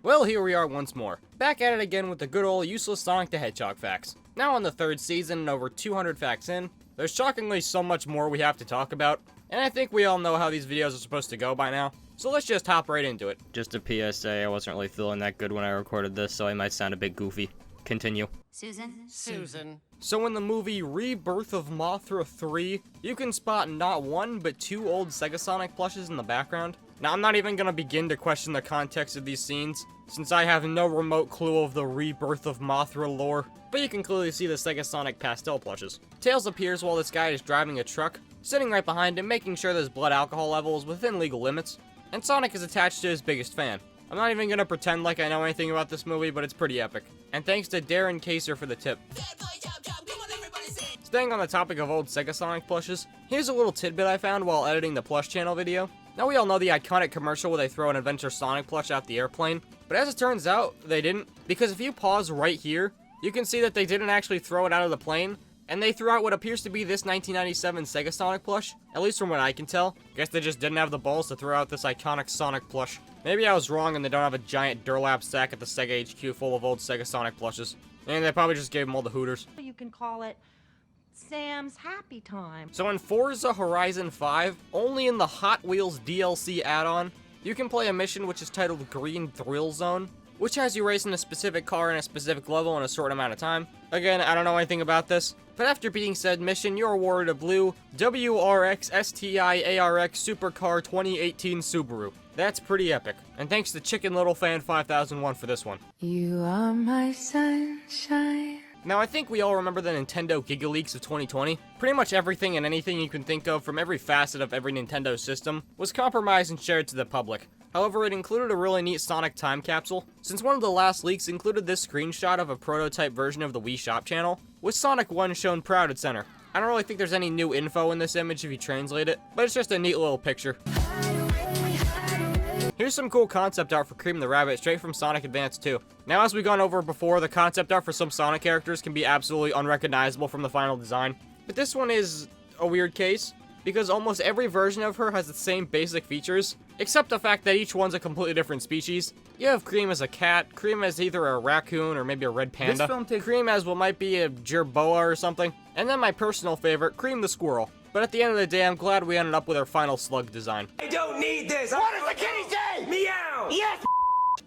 Well, here we are once more, back at it again with the good old useless Sonic the Hedgehog facts. Now on the 3rd season and over 200 facts in, there's shockingly so much more we have to talk about, and I think we all know how these videos are supposed to go by now, so let's just hop right into it. Just a PSA, I wasn't really feeling that good when I recorded this, so I might sound a bit goofy. Continue. Susan. So in the movie Rebirth of Mothra 3, you can spot not one, but 2 old Sega Sonic plushes in the background. Now I'm not even gonna begin to question the context of these scenes, since I have no remote clue of the Rebirth of Mothra lore, but you can clearly see the Sega Sonic pastel plushes. Tails appears while this guy is driving a truck, sitting right behind him making sure that his blood alcohol level is within legal limits, and Sonic is attached to his biggest fan. I'm not even gonna pretend like I know anything about this movie, but it's pretty epic. And thanks to Darren Kaser for the tip. Staying on the topic of old Sega Sonic plushes, here's a little tidbit I found while editing the Plush channel video. Now we all know the iconic commercial where they throw an Adventure Sonic plush out the airplane, but as it turns out, they didn't, because if you pause right here, you can see that they didn't actually throw it out of the plane, and they threw out what appears to be this 1997 Sega Sonic plush, at least from what I can tell. Guess they just didn't have the balls to throw out this iconic Sonic plush. Maybe I was wrong and they don't have a giant Durlap sack at the Sega HQ full of old Sega Sonic plushes. And they probably just gave them all the hooters. You can call it Sam's Happy Time. So in Forza Horizon 5, only in the Hot Wheels DLC add-on, you can play a mission which is titled Green Thrill Zone, which has you racing a specific car in a specific level in a short amount of time. Again, I don't know anything about this, but after beating said mission, you're awarded a blue WRX STI ARX Supercar 2018 Subaru. That's pretty epic, and thanks to Chicken Little Fan 5001 for this one. You are my sunshine. Now, I think we all remember the Nintendo Giga Leaks of 2020. Pretty much everything and anything you can think of from every facet of every Nintendo system was compromised and shared to the public. However, it included a really neat Sonic time capsule, since one of the last leaks included this screenshot of a prototype version of the Wii Shop channel, with Sonic 1 shown proud at center. I don't really think there's any new info in this image if you translate it, but it's just a neat little picture. Here's some cool concept art for Cream the Rabbit straight from Sonic Advance 2. Now, as we've gone over before, the concept art for some Sonic characters can be absolutely unrecognizable from the final design. But this one is a weird case, because almost every version of her has the same basic features, except the fact that each one's a completely different species. You have Cream as a cat, Cream as either a raccoon or maybe a red panda, Cream as what might be a jerboa or something, and then my personal favorite, Cream the squirrel. But at the end of the day, I'm glad we ended up with our final slug design. I don't need this! What does the kitty say? Meow! Yes!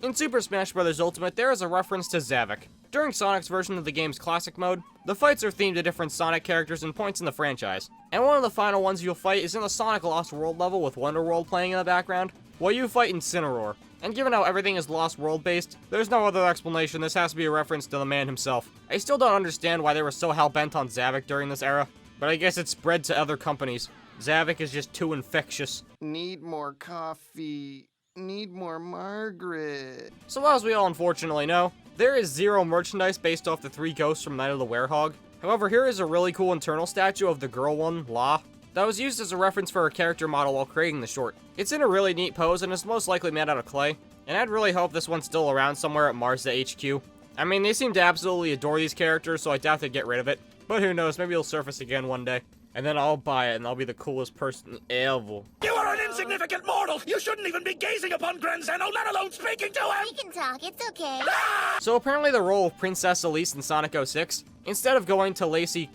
In Super Smash Bros. Ultimate, there is a reference to Zavok. During Sonic's version of the game's classic mode, the fights are themed to different Sonic characters and points in the franchise. And one of the final ones you'll fight is in the Sonic Lost World level with Wonder World playing in the background, while you fight Incineroar. And given how everything is Lost World based, there's no other explanation. This has to be a reference to the man himself. I still don't understand why they were so hell-bent on Zavok during this era, but I guess it spread to other companies. Zavok is just too infectious. Need more coffee. Need more Margaret. So as we all unfortunately know, there is zero merchandise based off the 3 ghosts from Night of the Werehog. However, here is a really cool internal statue of the girl one, La, that was used as a reference for her character model while creating the short. It's in a really neat pose and is most likely made out of clay, and I'd really hope this one's still around somewhere at Mazda HQ. I mean, they seem to absolutely adore these characters, so I doubt they'd get rid of it. But who knows, maybe it'll surface again one day. And then I'll buy it, and I'll be the coolest person ever. You are an insignificant mortal! You shouldn't even be gazing upon Granzano, let alone speaking to him! We can talk, it's okay. So apparently the role of Princess Elise in Sonic 06, instead of going to Lacey,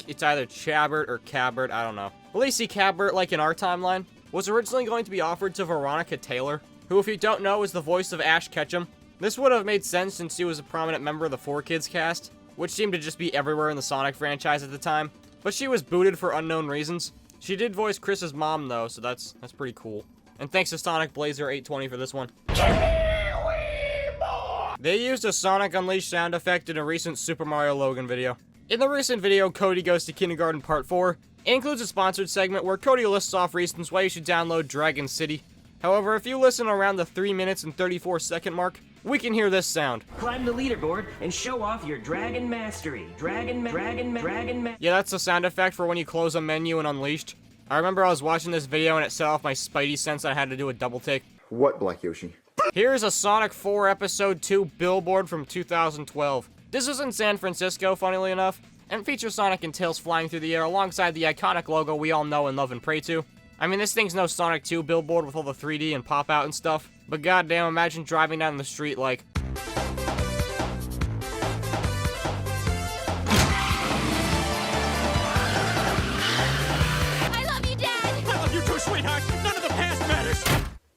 it's either Chabert or Cabert, I don't know. Lacey Cabert, like in our timeline, was originally going to be offered to Veronica Taylor, who, if you don't know, is the voice of Ash Ketchum. This would have made sense since she was a prominent member of the 4Kids cast, which seemed to just be everywhere in the Sonic franchise at the time. But she was booted for unknown reasons. She did voice Chris's mom, though, so that's pretty cool. And thanks to Sonic Blazer 820 for this one. They used a Sonic Unleashed sound effect in a recent Super Mario Logan video. In the recent video, Cody Goes to Kindergarten Part 4, it includes a sponsored segment where Cody lists off reasons why you should download Dragon City. However, if you listen around the 3 minutes and 34 second mark, we can hear this sound. Climb the leaderboard and show off your dragon mastery. Dragon. Yeah, that's the sound effect for when you close a menu in Unleashed. I remember I was watching this video and it set off my Spidey sense and I had to do a double take. What, Black Yoshi? Here's a Sonic 4 Episode 2 billboard from 2012. This is in San Francisco, funnily enough, and features Sonic and Tails flying through the air alongside the iconic logo we all know and love and pray to. I mean, this thing's no Sonic 2 Billboard with all the 3D and pop-out and stuff, but goddamn, imagine driving down the street like... I love you, Dad! I love you too, sweetheart. None of the past matters.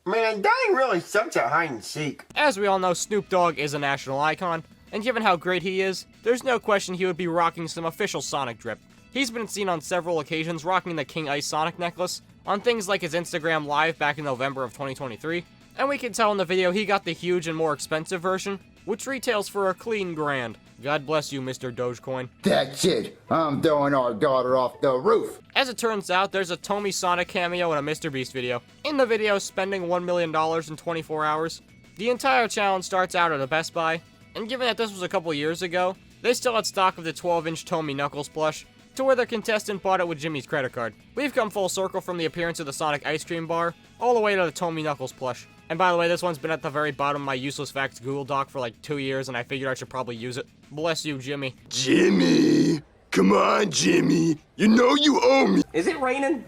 Man, that ain't really such a hide and seek. As we all know, Snoop Dogg is a national icon, and given how great he is, there's no question he would be rocking some official Sonic drip. He's been seen on several occasions rocking the King Ice Sonic necklace, on things like his Instagram Live back in November of 2023, and we can tell in the video he got the huge and more expensive version, which retails for a clean grand. God bless you, Mr. Dogecoin. That's it. I'm throwing our daughter off the roof. As it turns out, there's a Tommy Sonic cameo in a Mr. Beast video. In the video, spending $1 million in 24 hours. The entire challenge starts out at a Best Buy, and given that this was a couple years ago, they still had stock of the 12-inch Tommy Knuckles plush, to where the contestant bought it with Jimmy's credit card. We've come full circle from the appearance of the Sonic ice cream bar, all the way to the Tommy Knuckles plush. And by the way, this one's been at the very bottom of my useless facts Google Doc for like 2 years, and I figured I should probably use it. Bless you, Jimmy. Jimmy! Come on, Jimmy. You know you owe me. Is it raining?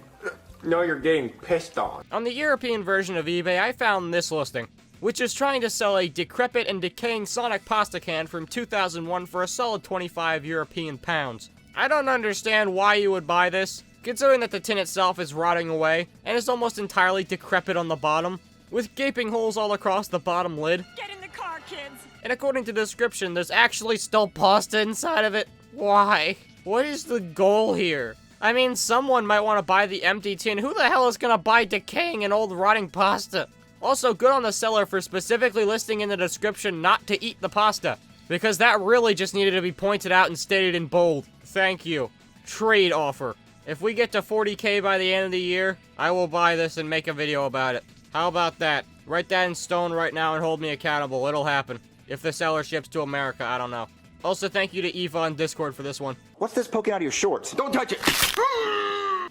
No, you're getting pissed on. On the European version of eBay, I found this listing, which is trying to sell a decrepit and decaying Sonic pasta can from 2001 for a solid 25 European pounds. I don't understand why you would buy this, considering that the tin itself is rotting away, and is almost entirely decrepit on the bottom, with gaping holes all across the bottom lid. Get in the car, kids! And according to the description, there's actually still pasta inside of it. Why? What is the goal here? I mean, someone might want to buy the empty tin. Who the hell is gonna buy decaying and old rotting pasta? Also, good on the seller for specifically listing in the description not to eat the pasta, because that really just needed to be pointed out and stated in bold. Thank you. Trade offer. If we get to 40K by the end of the year, I will buy this and make a video about it. How about that? Write that in stone right now and hold me accountable. It'll happen. If the seller ships to America, I don't know. Also, thank you to Eva on Discord for this one. What's this poking out of your shorts? Don't touch it.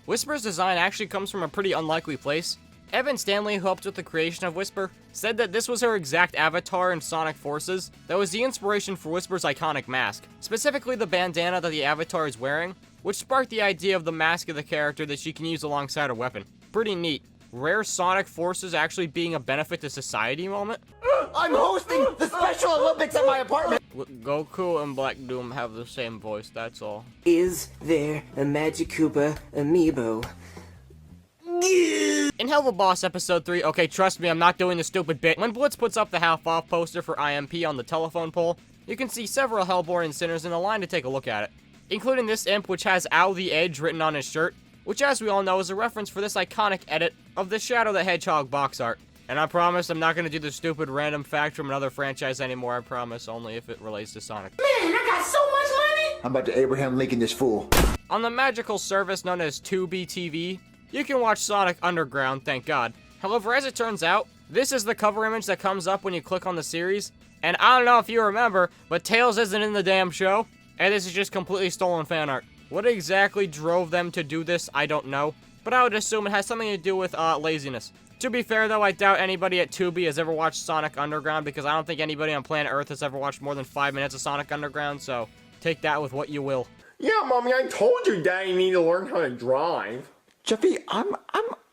Whisper's design actually comes from a pretty unlikely place. Evan Stanley, who helped with the creation of Whisper, said that this was her exact avatar in Sonic Forces that was the inspiration for Whisper's iconic mask, specifically the bandana that the avatar is wearing, which sparked the idea of the mask of the character that she can use alongside a weapon. Pretty neat. Rare Sonic Forces actually being a benefit to society moment. I'm hosting the Special Olympics at my apartment. Goku and Black Doom have the same voice, that's all. Is there a Magic Koopa amiibo? In Hell of a Boss Episode 3, okay, trust me, I'm not doing the stupid bit. When Blitz puts up the half-off poster for IMP on the telephone pole, you can see several Hellborn sinners in the line to take a look at it, including this imp which has Ow the Edge written on his shirt, which as we all know is a reference for this iconic edit of the Shadow the Hedgehog box art. And I promise I'm not going to do the stupid random fact from another franchise anymore, I promise, only if it relates to Sonic. Man, I got so much money. I'm about to Abraham Lincoln this fool. On the magical service known as Tubi TV, you can watch Sonic Underground, thank God. However, as it turns out, this is the cover image that comes up when you click on the series. And I don't know if you remember, but Tails isn't in the damn show, and this is just completely stolen fan art. What exactly drove them to do this, I don't know, but I would assume it has something to do with laziness. To be fair though, I doubt anybody at Tubi has ever watched Sonic Underground, because I don't think anybody on planet Earth has ever watched more than 5 minutes of Sonic Underground, so take that with what you will. Yeah, Mommy, I told you Daddy need to learn how to drive. Jeffy, I'm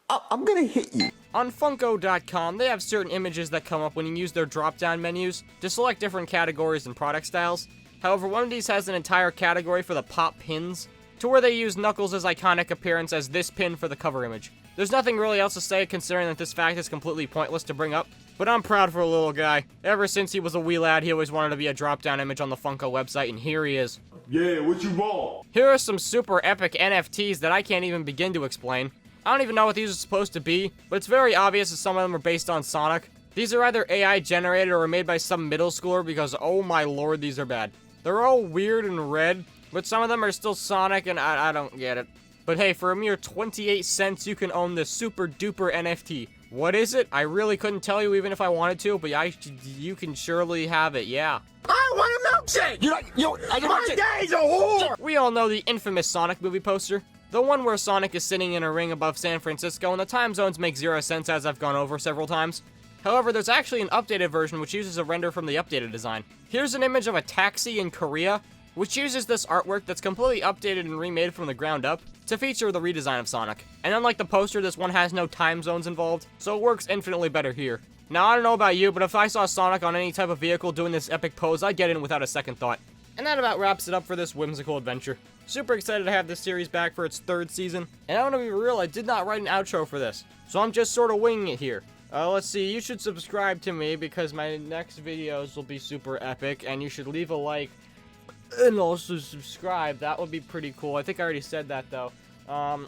gonna hit you. On Funko.com, they have certain images that come up when you use their drop-down menus to select different categories and product styles. However, one of these has an entire category for the pop pins, to where they use Knuckles' iconic appearance as this pin for the cover image. There's nothing really else to say considering that this fact is completely pointless to bring up, but I'm proud for a little guy. Ever since he was a wee lad, he always wanted to be a drop-down image on the Funko website, and here he is. Yeah, what you want? Here are some super epic NFTs that I can't even begin to explain. I don't even know what these are supposed to be, but it's very obvious that some of them are based on Sonic. These are either AI generated or made by some middle schooler because oh my lord, these are bad. They're all weird and red, but some of them are still Sonic and I don't get it. But hey, for a mere 28 cents, you can own this super duper NFT. What is it? I really couldn't tell you even if I wanted to, but you can surely have it, yeah. I want a milkshake! My dad's a whore! We all know the infamous Sonic movie poster. The one where Sonic is sitting in a ring above San Francisco and the time zones make 0 sense as I've gone over several times. However, there's actually an updated version which uses a render from the updated design. Here's an image of a taxi in Korea, which uses this artwork that's completely updated and remade from the ground up to feature the redesign of Sonic. And unlike the poster, this one has no time zones involved, so it works infinitely better here. Now, I don't know about you, but if I saw Sonic on any type of vehicle doing this epic pose, I'd get in without a second thought. And that about wraps it up for this whimsical adventure. Super excited to have this series back for its 3rd season, and I want to be real, I did not write an outro for this, so I'm just sort of winging it here. Let's see, you should subscribe to me because my next videos will be super epic, and you should leave a like and also subscribe. That would be pretty cool. I think I already said that though.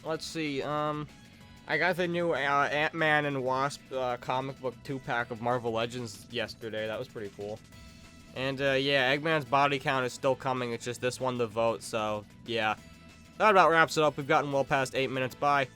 Let's see, I got the new Ant-Man and Wasp comic book 2-pack of Marvel Legends yesterday. That was pretty cool. And yeah, Eggman's body count is still coming. It's just this one to vote, so yeah. That about wraps it up. We've gotten well past 8 minutes. Bye.